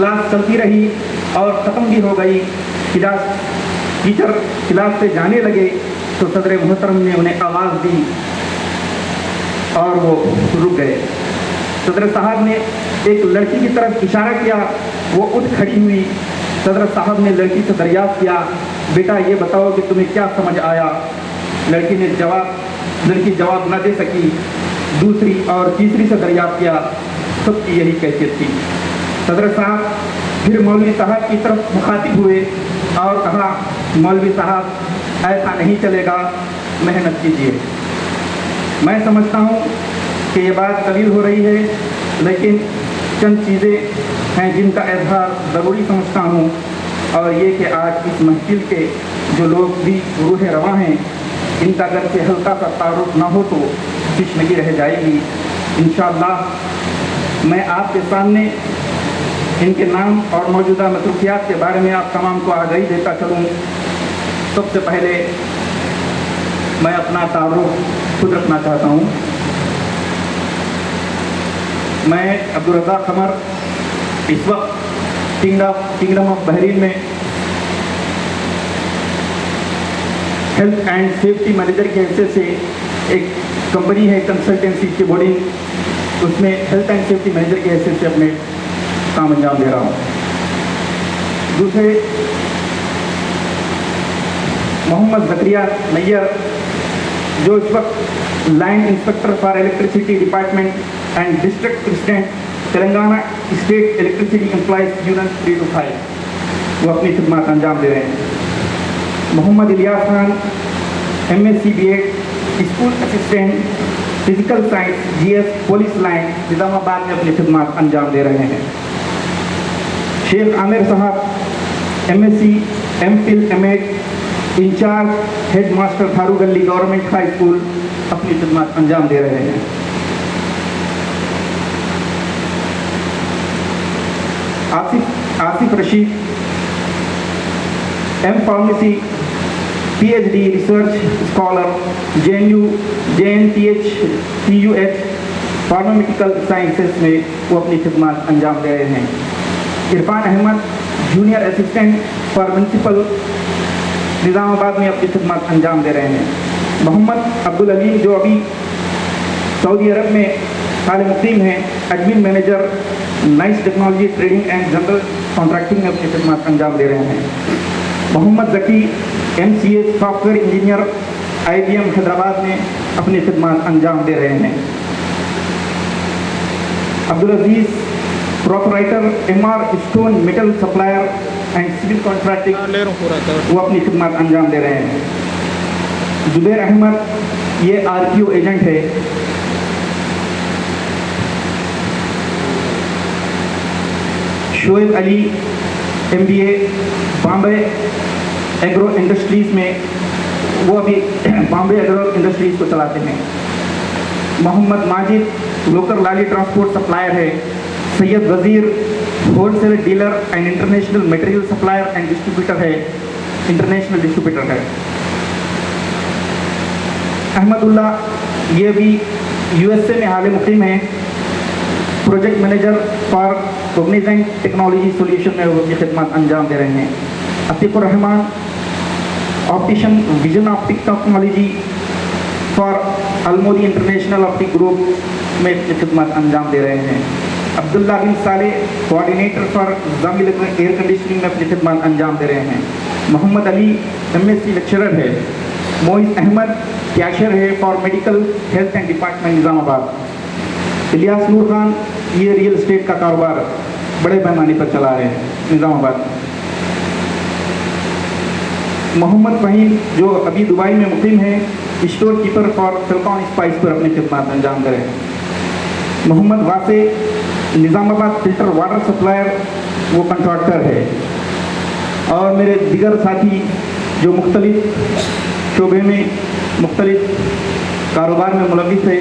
Class चलती रही और ख़त्म भी हो गई। टीचर क्लास से जाने लगे तो सदर मोहतरम ने उन्हें आवाज़ दी और वो रुक गए। सदर साहब ने एक लड़की की तरफ इशारा किया, वो उठ खड़ी हुई। सदर साहब ने लड़की से दरियाफ्त किया, बेटा ये बताओ कि तुम्हें क्या समझ आया। लड़की जवाब न दे सकी। दूसरी और तीसरी से दरियाफ्त किया, सबकी यही कैफियत थी। सदर साहब फिर मौलवी साहब की तरफ मुखातिब हुए और कहा, मौलवी साहब ऐसा नहीं चलेगा, मेहनत कीजिए। मैं समझता हूँ कि ये बात तवील हो रही है, लेकिन चंद चीज़ें हैं जिनका इजहार ज़रूरी समझता हूँ, और ये कि आज इस महफिल के जो लोग भी रूह रवां हैं, इनका अगर से हल्का सा तारुफ ना हो तो तशनगी रह जाएगी। इंशाअल्लाह मैं आपके सामने इनके नाम और मौजूदा मतरूफियात के बारे में आप तमाम को आगाही देता चलूँ। सबसे पहले मैं अपना तारुफ खुद रखना चाहता हूँ। मैं अब्दुल रज़ाक क़मर इस वक्त किंगडम ऑफ बहरीन में हेल्थ एंड सेफ्टी मैनेजर की हैसियत से एक कंपनी है कंसल्टेंसी की बॉडी, उसमें हेल्थ एंड सेफ्टी मैनेजर की हैसियत से अपने काम अंजाम दे रहा हूँ। दूसरे मोहम्मद ज़करिया नैयर, जो इस वक्त line inspector for electricity department and district president Telangana state electricity employees union 3 to 5, वो अपनी खिदमत अंजाम दे रहे हैं। Mohammad Ilyas Khan MSc B.Ed school assistant physical science GS police line Nizamabad में अपनी खिदमत अंजाम दे रहे हैं। शेख आमिर साहब MSc M.Phil M.Ed incharge head master Tharu गली गवर्नमेंट हाई स्कूल अपनी खिदमत अंजाम दे रहे हैं। Asif Rasheed M pharmacy PhD research scholar JNTH TUH pharmaceutical sciences में वो अपनी खिदमत अंजाम दे रहे हैं। Irfan Ahmed junior assistant for municipal Nizamabad में अपनी खिदमत अंजाम दे रहे हैं। मोहम्मद अब्दुल अलीम, जो अभी सऊदी अरब में हाल मुक़ीम हैं, admin manager nice technology trading and general contracting में अपनी खिदमत अंजाम दे रहे हैं। Mohammad Zaki MCA software engineer IBM Hyderabad में अपनी खिदमत अंजाम दे रहे हैं। Abdul Aziz proprietor MR stone metal supplier and civil contracting, वो अपनी खिदमत अंजाम दे रहे हैं। जुबैर अहमद, ये RPO एजेंट है। Shoaib Ali MBA Bombay agro industries में, वो अभी बॉम्बे एग्रो इंडस्ट्रीज़ को चलाते हैं। Mohammad Majid local lorry transport supplier है। Syed Wazir wholesale dealer and international material supplier and distributor है, इंटरनेशनल डिस्ट्रीब्यूटर है। अहमदुल्ला, ये भी USA में हाल मुक़ीम है, project manager for Cognizant technology solution में वो अपनी खिदमत अंजाम दे रहे हैं। Atiqur Rahman optician vision optic technology for अलमोदी international optic group में अपनी खिदमत अंजाम दे रहे हैं। अब्दुल्ला बिन साले coordinator for Jamil air conditioning में अपनी खिदमत अंजाम दे रहे हैं। मोहम्मद अली MSc लेक्चरर है। मोइज़ अहमद कैशियर है for medical health and department Nizamabad. Ilyas Noor Khan, ये रियल एस्टेट का कारोबार बड़े पैमाने पर चला रहे हैं निज़ामाबाद। मोहम्मद फ़हीम, जो अभी दुबई में मुक़ीम है, store keeper for silicon spice पर अपनी खिदमत अंजाम दे रहे हैं। मोहम्मद वासे निज़ामाबाद फिल्टर वाटर सप्लायर, वो कंट्रैक्टर है। और मेरे दिगर साथी जो मुख्तलिफ शोबे में मुख्तलिफ कारोबार में मुलव्विस है,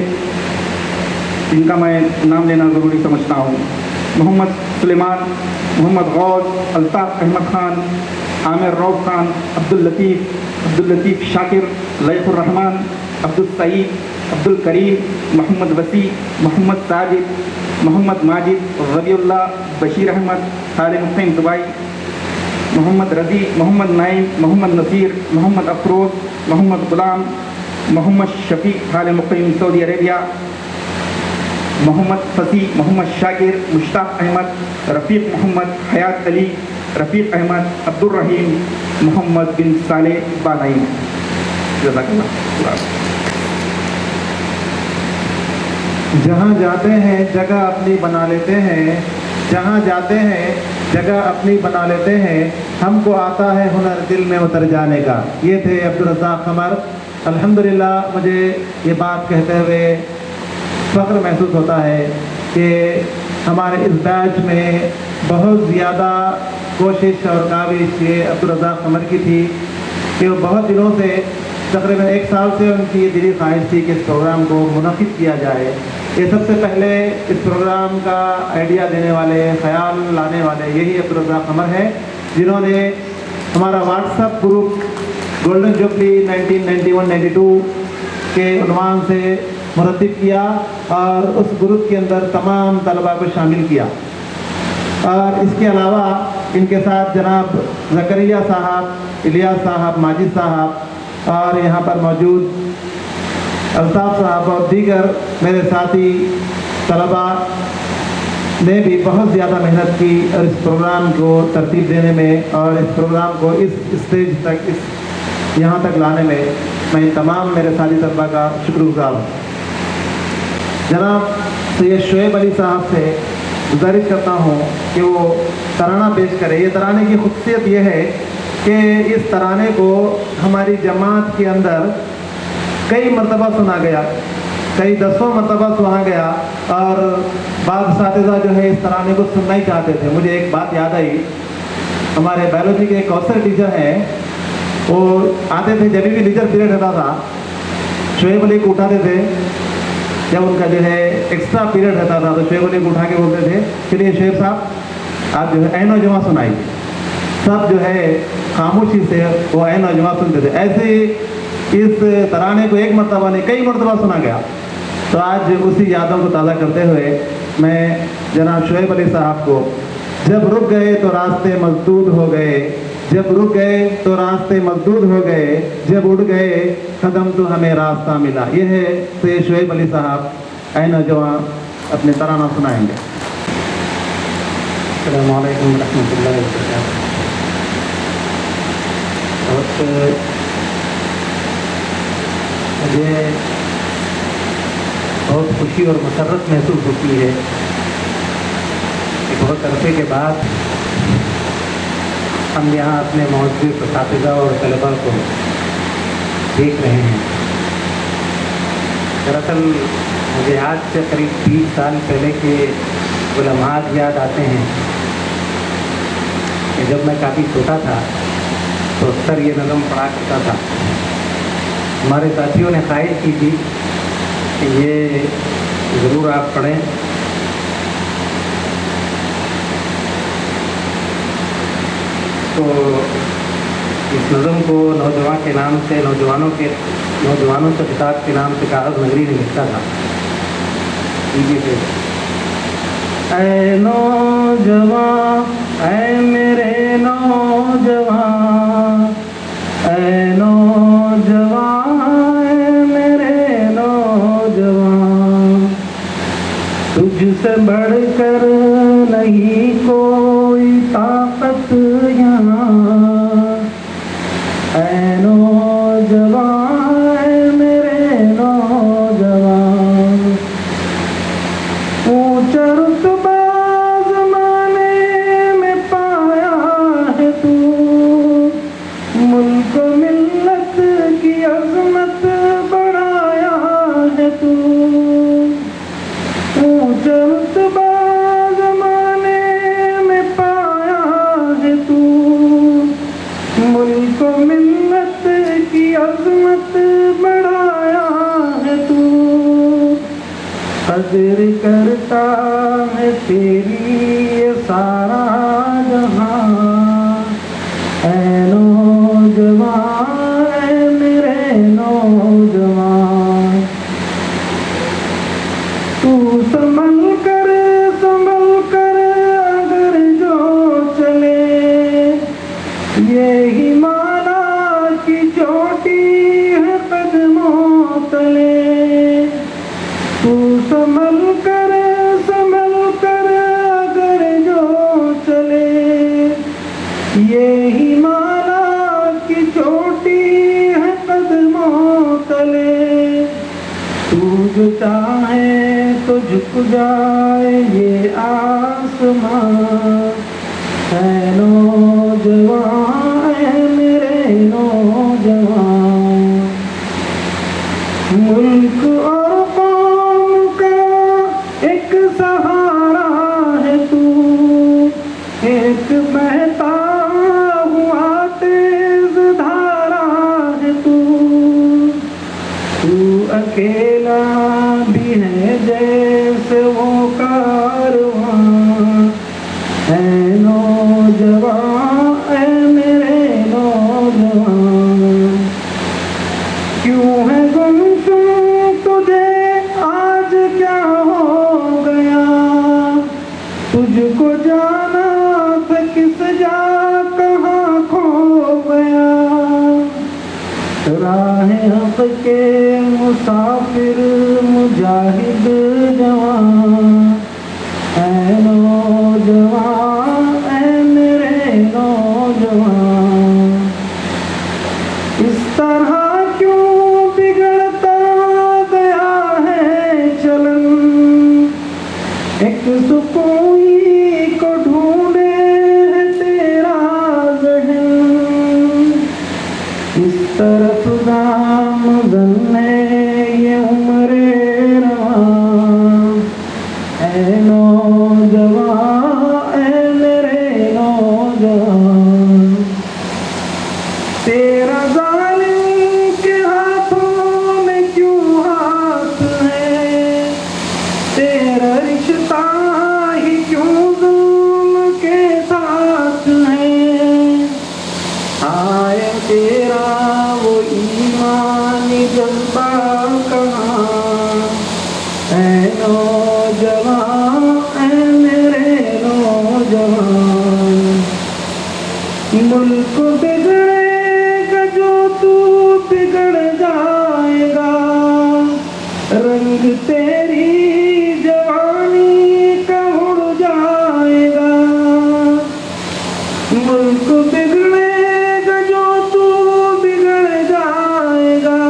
इनका मैं नाम लेना ज़रूरी समझता हूँ। मोहम्मद सुलेमान, मोहम्मद गौस, अल्ताफ़ अहमद खान, عامر روف خان، عبداللطیف شاکر، لیث الرحمان، عبدالسعید، عبدالکریم، محمد وسیع، محمد ساجد، محمد ماجد، ربیع اللہ، بشیر احمد، خالد حسین دبئی، محمد رضی، محمد نعیم، محمد نصیر، محمد افروز، محمد غلام، محمد شفیق حال مقیم سعودی عربیہ، محمد فصیح، محمد شاکر، مشتاق احمد، رفیق محمد، حیات علی، رفیق احمد، عبد الرحیم، محمد بن صالح بالائن. جزاک اللہ. جہاں جاتے ہیں جگہ اپنی بنا لیتے ہیں، جہاں جاتے ہیں جگہ اپنی بنا لیتے ہیں، ہم کو آتا ہے ہنر دل میں اتر جانے کا. یہ تھے عبدالرزاق قمر. الحمدللہ مجھے یہ بات کہتے ہوئے فخر محسوس ہوتا ہے کہ ہمارے اس بیچ میں بہت زیادہ کوشش اور کاوش یہ عبدالرزاق قمر کی تھی کہ وہ بہت دنوں سے، تقریباً 1 سال سے ان کی یہ دلی خواہش تھی کہ اس پروگرام کو منعقد کیا جائے. یہ سب سے پہلے اس پروگرام کا آئیڈیا دینے والے، خیال لانے والے یہی عبدالرزاق قمر ہے، جنہوں نے ہمارا what's app group golden jubilee 1991-92 کے عنوان سے مرتب کیا اور اس گروپ کے اندر تمام طلباء کو شامل کیا. اور اس کے علاوہ ان کے ساتھ جناب زکریہ صاحب، الیاس صاحب، ماجد صاحب اور یہاں پر موجود الطاف صاحب اور دیگر میرے ساتھی طلباء نے بھی بہت زیادہ محنت کی اور اس پروگرام کو ترتیب دینے میں اور اس پروگرام کو اس اسٹیج تک، اس یہاں تک لانے میں میں تمام میرے ساتھی طلباء کا شکر گزار ہوں. جناب سید شعیب علی صاحب سے گزارش کرتا ہوں کہ وہ ترانہ پیش کرے. یہ ترانے کی خصوصیت یہ ہے کہ اس ترانے کو ہماری جماعت کے اندر کئی مرتبہ سنا گیا، کئی دسوں مرتبہ سنا گیا اور بعض اساتذہ جو ہے اس ترانے کو سننا ہی چاہتے تھے. مجھے ایک بات یاد آئی، ہمارے بایولوجی کے کوثر ٹیچر ہیں، وہ آتے تھے جب بھی لیجر پیریڈ رہتا تھا، شعیب علی کو اٹھاتے تھے. جب ان کا جو ہے ایکسٹرا پیریڈ رہتا تھا تو شعیب علی کو اٹھا کے بولتے تھے چلیے شعیب صاحب آپ جو ہے اے نوجواں سنائیے. سب جو ہے خاموشی سے وہ اے نوجواں سنتے تھے. ایسے اس ترانے کو ایک مرتبہ نہیں کئی مرتبہ سنا گیا. تو آج اسی یادوں کو تازہ کرتے ہوئے میں جناب شعیب علی صاحب کو جب رک گئے تو راستے مسدود ہو گئے، جب رک گئے تو راستے مسدود ہو گئے، جب اڑ گئے قدم تو ہمیں راستہ ملا. یہ ہے سید شعیب علی صاحب، اے نوجوان اپنے ترانہ سنائیں گے. السلام علیکم ورحمۃ اللہ وبرکاتہ. مجھے بہت خوشی اور مسرت محسوس ہوتی ہے کہ بہت عرصے کے بعد ہم یہاں اپنے معزز اساتذہ اور طلباء کو دیکھ رہے ہیں. دراصل مجھے آج سے قریب 20 سال پہلے کے وہ لمحات یاد آتے ہیں کہ جب میں کافی چھوٹا تھا تو اکثر یہ نظم پڑھا کرتا تھا. ہمارے ساتھیوں نے خواہش کی تھی کہ یہ ضرور آپ پڑھیں. تو اس نظم کو نوجوان کے نام سے، نوجوانوں سے خطاب کے نام سے کاغذ نگری نے لکھا تھا. اے نوجوان، اے میرے نوجوان، اے نوجوان، اے میرے نوجوان، تجھ سے بڑھ کر نہیں کوئی طاقت یہاں. اے نوجوان، اے میرے نوجوان، اونچا رتبہ زمانے میں پایا ہے تو، ملک و ملت کی عظمت بڑھایا ہے تو. اونچا رتبہ زمانے میں پایا یہی مالا کی چوٹی ہے قدموں تلے، تو جو چاہے تو جھک جائے یہ آسمان، اے نوجوان اے میرے نوجوان، ملک اور قوم کا ایک سہارا ہے تو، ایک بہتا ہوا تیز دھارا ہے تو اکیلا بھی ہے جیسے وہ کارواں، اے نوجوان اے میرے نوجوان، کیوں ہے گمسم تجھے آج کیا ہو گیا، تجھ کو جانا تھا کس جا کہاں کھو گیا، راہ حق کے مسافر مجاہد جوان، اے نوجوان اے میرے نوجوان، اس طرح کیوں بگڑتا گیا ہے چلن، ایک سکوئی کو ڈھونڈے ہے تیرا ذہن، اس طرف گامزن ہے یہ عمر رواں، اے نوجوان اے میرے نوجوان، تیرا ظالم کے ہاتھوں میں کیوں ہاتھ ہے، تیرا رشتہ ہی کیوں ظلم کے ساتھ ہے، آئے تیرا وہ ایمانی جذبہ کہاں، اے نوجوان اے میرے نوجوان، ملک بگڑے گا جو تو بگڑ جائے گا، رنگ تیری جوانی کا اڑ جائے گا، ملک بگڑے گا جو تو بگڑ جائے گا،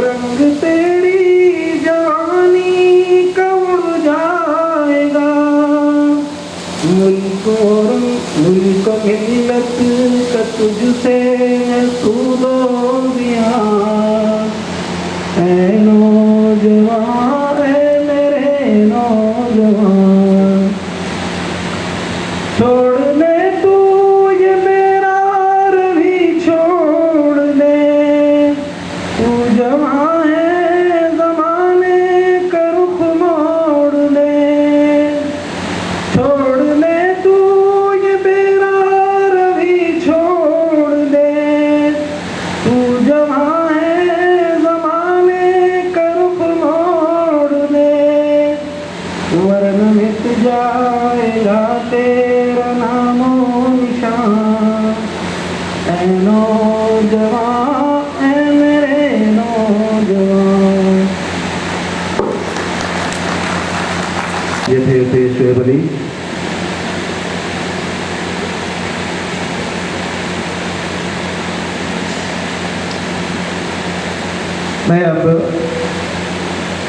رنگ تیری جوانی کا اڑ جائے گا، ملک ملت کا تجھ سے سود و زیان، اے نوجوان اے میرے نوجوان، چھوڑ دے تو یہ میرا روی چھوڑ دے، تو جوان ہے زمانے کا رخ موڑ دے، چھوڑ دے تو یہ میرا روی چھوڑ دے، تو جوان ہے زمانے کا رخ موڑ دے، ورنہ مٹ جائے گا تیرا نام و نشان، اے نوجوان اے میرے نوجوان۔ یہ تھے شعیب علی۔ میں اب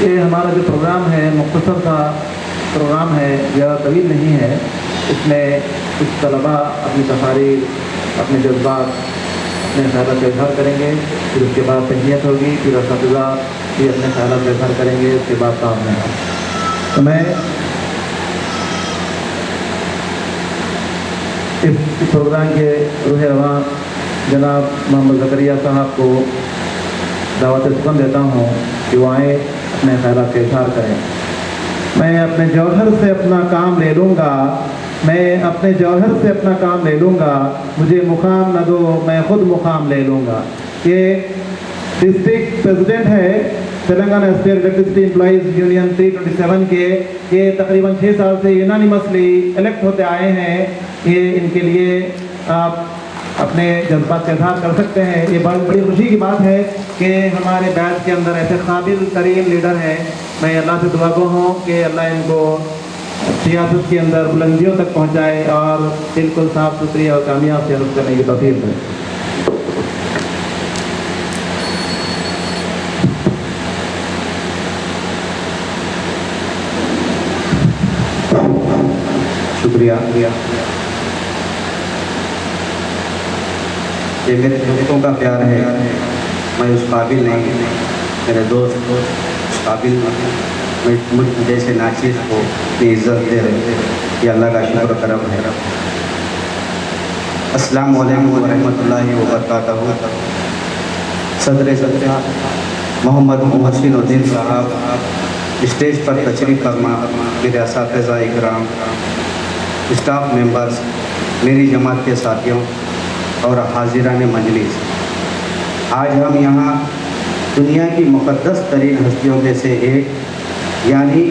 یہ ہمارا جو پروگرام ہے مختصر سا پروگرام ہے، زیادہ طویل نہیں ہے، اس میں کچھ طلباء اپنی تقاریر، اپنے جذبات، اپنے خیالات کا اظہار کریں گے، پھر اس کے بعد تہنیت ہوگی، پھر اساتذہ بھی اپنے خیالات کا اظہار کریں گے، اس کے بعد کام ہوگا۔ تو میں اس پروگرام کے روح رواں جناب محمد زکریا صاحب کو دعوت سخن دیتا ہوں کہ وہ آئیں، اپنے خیالات کا اظہار کریں۔ میں اپنے جوہر سے اپنا کام لے لوں گا، میں اپنے جوہر سے اپنا کام لے لوں گا، مجھے مقام نہ دو میں خود مقام لے لوں گا۔ یہ ڈسٹرکٹ پریزیڈنٹ ہے Telangana state electricity employees union 327 کے، یہ تقریباً 6 سال سے یونانیمسلی الیکٹ ہوتے آئے ہیں۔ یہ ان کے لیے آپ اپنے جذبات کا اظہار کر سکتے ہیں۔ یہ بہت بڑی خوشی کی بات ہے کہ ہمارے بیچ کے اندر ایسے قابل ترین لیڈر ہیں۔ میں اللہ سے دعا گو ہوں کہ اللہ ان کو सियासत के अंदर बुलंदियों तक पहुंचाए और बिल्कुल साफ सुथरी और कामयाब सियासत करने की तौफीक दे। शुक्रिया। ये मेरे दोस्तों का प्यार है, मैं उस काबिल नहीं, मेरे दोस्त उस काबिल मैं मुझ जैसे नाचीज़ को अपनी इज़्ज़त दे रहे, ये अल्लाह का शुक्र करम है। अस्सलाम वालेकुम व रहमतुल्लाहि व बरकातहू। सदर मोहम्मद मोहसिन उद्दीन साहब, स्टेज पर तशरीफ़ फरमा, मेरे असातिज़ा इकराम, स्टाफ मेंबर्स, मेरी जमात के साथियों और हाजिरान मजलिस, आज हम यहाँ दुनिया की मुक़द्दस तरीन हस्तियों में से एक यानी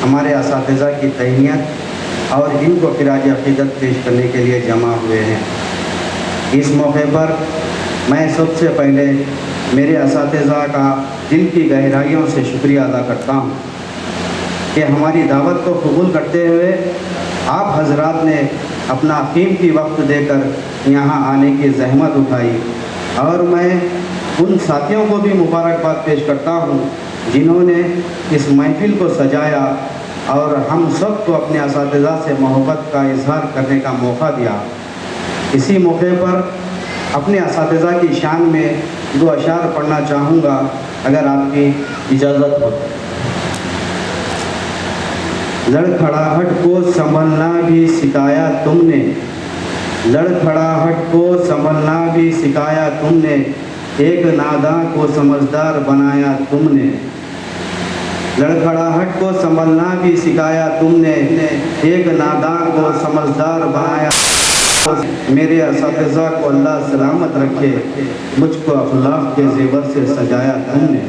हमारे असातिज़ा की तहनीत और इनको खिराज अक़ीदत पेश करने के लिए जमा हुए हैं। इस मौके पर मैं सबसे पहले मेरे असातिज़ा का दिल की गहराइयों से शुक्रिया अदा करता हूँ कि हमारी दावत को कबूल करते हुए आप हजरात ने अपना कीमती वक्त देकर यहाँ आने की ज़हमत उठाई, और मैं उन साथियों को भी मुबारकबाद पेश करता हूँ जिन्होंने इस महफिल को सजाया और हम सब को अपने असातिज़ा से मोहब्बत का इजहार करने का मौका दिया। इसी मौके पर अपने असातिज़ा की शान में दो अशार पढ़ना चाहूँगा, अगर आपकी इजाज़त हो। लड़खड़ाहट को संभलना भी सिखाया तुमने, लड़खड़ाहट को संभलना भी सिखाया तुमने, एक नादां को समझदार बनाया तुमने। लड़खड़ाहट को संभलना भी सिखाया तुमने, एक नादां को समझदार बनाया। मेरे असातिज़ा को अल्लाह सलामत रखे, मुझको अखलाक के ज़ेवर से सजाया तुमने।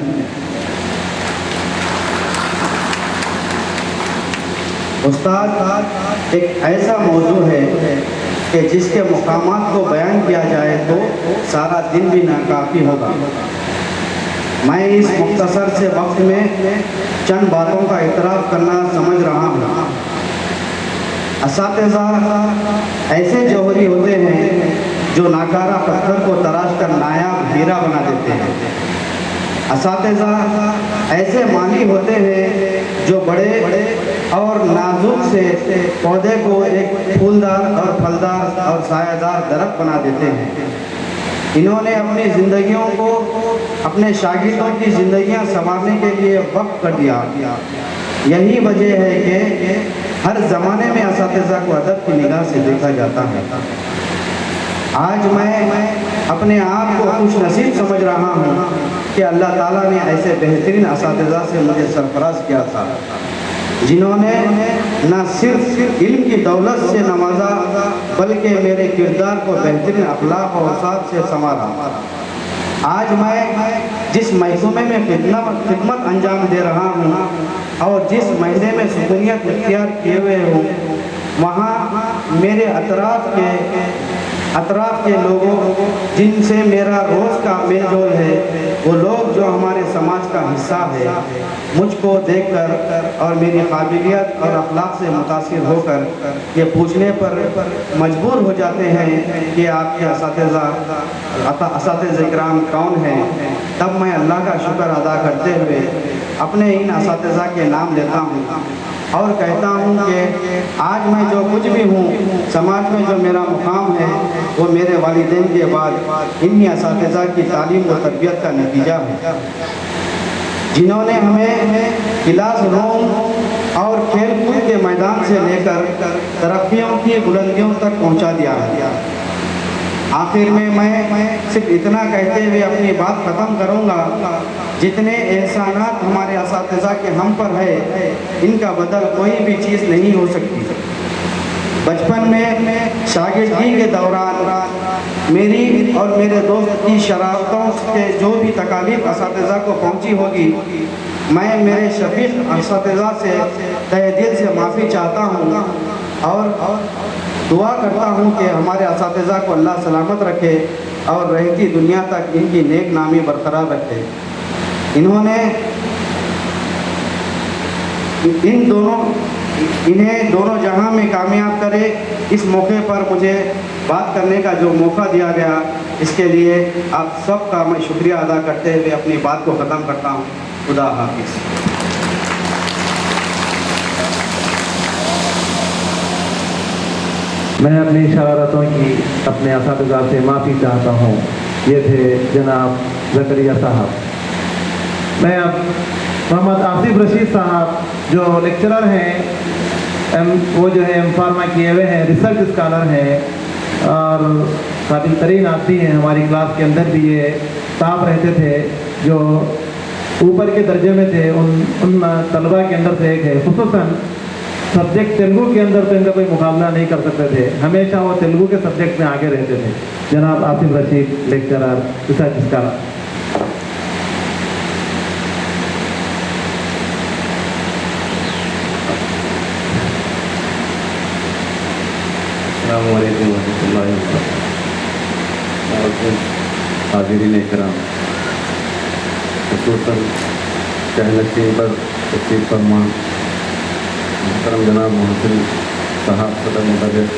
उस्ताद एक ऐसा मौजू है कि जिसके मकामात को बयान किया जाए तो सारा दिन भी नाकाफ़ी होगा। मैं इस मुख्तसर से वक्त में चंद बातों का इतराफ़ करना समझ रहा हूँ। असातिज़ा ऐसे जौहरी होते हैं जो नाकारा पत्थर को तराश कर नायाब हीरा बना देते हैं। असातिज़ा ऐसे माली होते हैं जो बड़े और नाजुक से पौधे को एक फूलदार और फलदार और सायादार दरख्त बना देते हैं। इन्होंने अपनी ज़िंदगियों को अपने शागिर्दों की ज़िंदगियां संवारने के लिए वक्फ कर दिया। यही वजह है कि हर ज़माने में असातिज़ा को अदब की निगाह से देखा जाता है। आज मैं अपने आप को खुश नसीब समझ रहा हूँ कि अल्लाह ताला ने ऐसे बेहतरीन असातिज़ा से मुझे सरफराज किया था जिन्होंने न सिर्फ इल्म की दौलत से नवाजा बल्कि मेरे किरदार को बेहतरीन अखलाक और औसाफ से संवारा। आज मैं जिस महकमे में खिदमत अंजाम दे रहा हूँ और जिस महीने में सुकूनियत इख्तियार किए हुए हूँ, वहाँ मेरे अतराफ़ के लोगों जिनसे मेरा रोज़ का मेलजोल है, वो लोग जो हमारे समाज का हिस्सा है, मुझको देखकर और मेरी काबिलियत और अखलाक से मुतासिर होकर ये पूछने पर मजबूर हो जाते हैं कि आपके असातिज़ा इकराम कौन हैं। तब मैं अल्लाह का शुक्र अदा करते हुए अपने इन असातिज़ा के नाम लेता हूँ और कहता हूँ कि आज मैं जो कुछ भी हूँ, समाज में जो मेरा मुकाम है, वो मेरे वालिदैन के बाद इन्हीं असातिज़ा की तालीम व तरबियत का नतीजा है, जिन्होंने हमें क्लास रूम और खेल कूद के मैदान से लेकर तरक्कियों की बुलंदियों तक पहुँचा दिया है। आखिर में मैं सिर्फ इतना कहते हुए अपनी बात ख़त्म करूँगा, जितने एहसानात हमारे असातिज़ा के हम पर है, इनका बदल कोई भी चीज़ नहीं हो सकती। बचपन में शागिर्दी के दौरान मेरी और मेरे दोस्त की शरारतों के जो भी तकालीफ असातिज़ा को पहुंची होगी, मैं मेरे शफीक असातिज़ा से तहे दिल से माफ़ी चाहता हूं और दुआ करता हूं कि हमारे असातिज़ा को अल्लाह सलामत रखे और रहती दुनिया तक इनकी नेक नामी बरकरार रखे। इन्होंने इन दोनों इन्हें दोनों जहां में कामयाब करे। इस मौके पर मुझे बात करने का जो मौका दिया गया, इसके लिए आप सबका मैं शुक्रिया अदा करते हुए अपनी बात को ख़त्म करता हूँ। खुदा हाफिज़। मैं अपनी शरारतों की अपने असातिज़ा से माफ़ी चाहता हूँ। ये थे जनाब ज़करिया साहब। मैं अब मोहम्मद आसिफ रशीद साहब जो लेक्चरर हैं, वो जो है फार्मा किए हुए हैं, रिसर्च स्कॉलर हैं और काबिल तरीन आदमी हैं। हमारी क्लास के अंदर भी ये ताप रहते थे जो ऊपर के दर्जे में थे। उन तलबा के अंदर से एक है। खुसूसन सब्जेक्ट तेलुगु के अंदर तो इनका कोई मुकाबला नहीं कर सकते थे। हमेशा वो तेलुगु के सब्जेक्ट में आगे रहते थे। जनाब Asif Rashid, lecturer, research scholar. अस्सलामु अलैकुम वरहमतुल्लाहि वबरकातुहू। हाज़िरीन इकराम, खुसूसन शहनशीं पर तशरीफ़ फरमा मोहतरम जनाब मोहसिन साहब, सदर मुदर्रिस